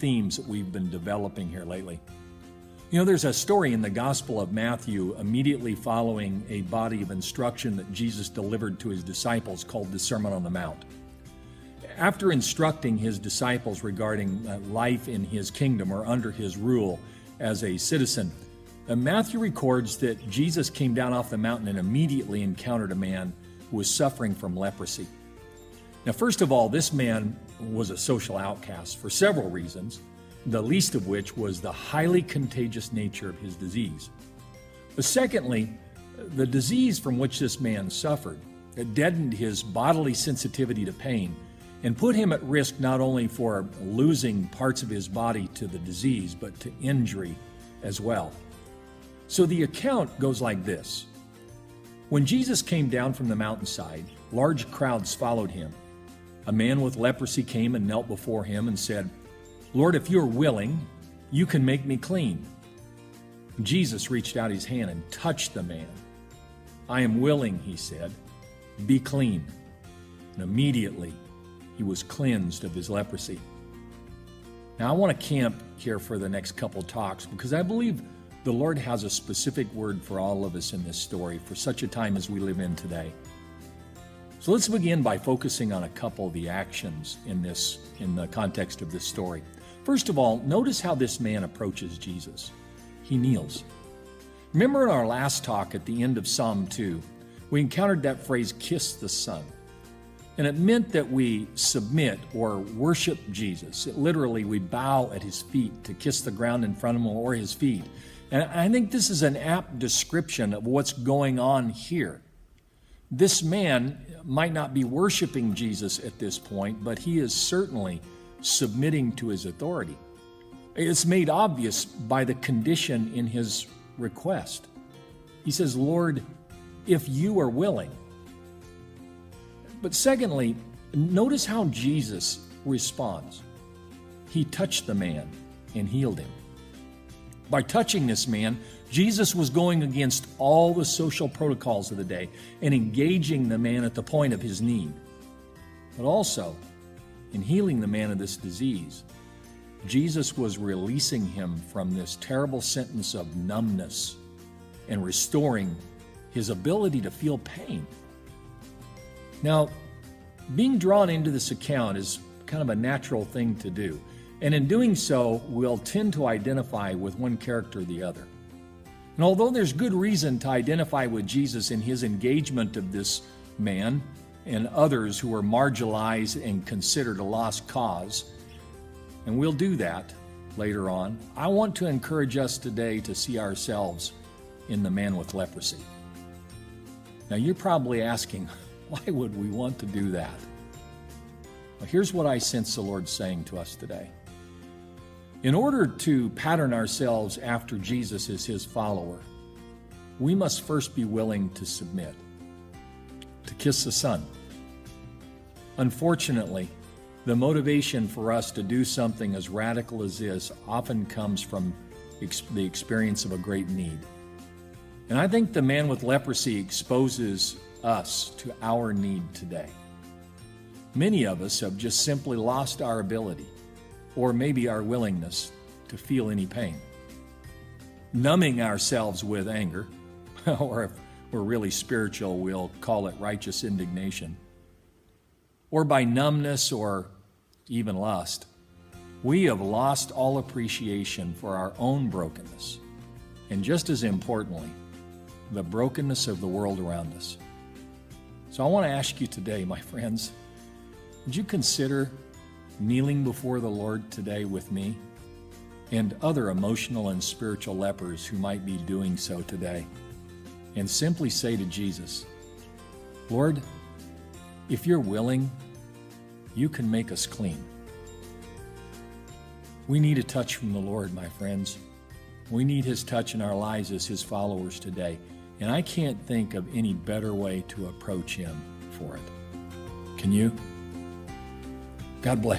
themes that we've been developing here lately. You know, there's a story in the Gospel of Matthew immediately following a body of instruction that Jesus delivered to his disciples called the Sermon on the Mount. After instructing his disciples regarding life in his kingdom or under his rule as a citizen, Matthew records that Jesus came down off the mountain and immediately encountered a man who was suffering from leprosy. Now, first of all, this man was a social outcast for several reasons, the least of which was the highly contagious nature of his disease. But secondly, the disease from which this man suffered, it deadened his bodily sensitivity to pain and put him at risk not only for losing parts of his body to the disease, but to injury as well. So the account goes like this. When Jesus came down from the mountainside, large crowds followed him. A man with leprosy came and knelt before him and said, "Lord, if you are willing, you can make me clean." Jesus reached out his hand and touched the man. "I am willing," he said, "be clean." And immediately he was cleansed of his leprosy. Now I want to camp here for the next couple talks because I believe the Lord has a specific word for all of us in this story for such a time as we live in today. So let's begin by focusing on a couple of the actions in the context of this story. First of all, notice how this man approaches Jesus. He kneels. Remember in our last talk at the end of Psalm 2, we encountered that phrase, "kiss the Son." And it meant that we submit or worship Jesus. Literally, we bow at his feet to kiss the ground in front of him or his feet. And I think this is an apt description of what's going on here. This man might not be worshiping Jesus at this point, but he is certainly submitting to his authority. It's made obvious by the condition in his request. He says, "Lord, if you are willing." But secondly, notice how Jesus responds. He touched the man and healed him. By touching this man, Jesus was going against all the social protocols of the day and engaging the man at the point of his need. But also, in healing the man of this disease, Jesus was releasing him from this terrible sentence of numbness and restoring his ability to feel pain. Now, being drawn into this account is kind of a natural thing to do. And in doing so, we'll tend to identify with one character or the other. And although there's good reason to identify with Jesus in his engagement of this man and others who are marginalized and considered a lost cause, and we'll do that later on, I want to encourage us today to see ourselves in the man with leprosy. Now, you're probably asking, why would we want to do that? Well, here's what I sense the Lord saying to us today. In order to pattern ourselves after Jesus as his follower, we must first be willing to submit, to kiss the Son. Unfortunately, the motivation for us to do something as radical as this often comes from the experience of a great need. And I think the man with leprosy exposes us to our need today. Many of us have just simply lost our ability, or maybe our willingness, to feel any pain. Numbing ourselves with anger, or if we're really spiritual, we'll call it righteous indignation, or by numbness or even lust, we have lost all appreciation for our own brokenness, and just as importantly, the brokenness of the world around us. So I want to ask you today, my friends, would you consider kneeling before the Lord today with me and other emotional and spiritual lepers who might be doing so today, and simply say to Jesus, "Lord, if you're willing, you can make us clean." We need a touch from the Lord, my friends. We need his touch in our lives as his followers today, and I can't think of any better way to approach him for it. Can you? God bless you.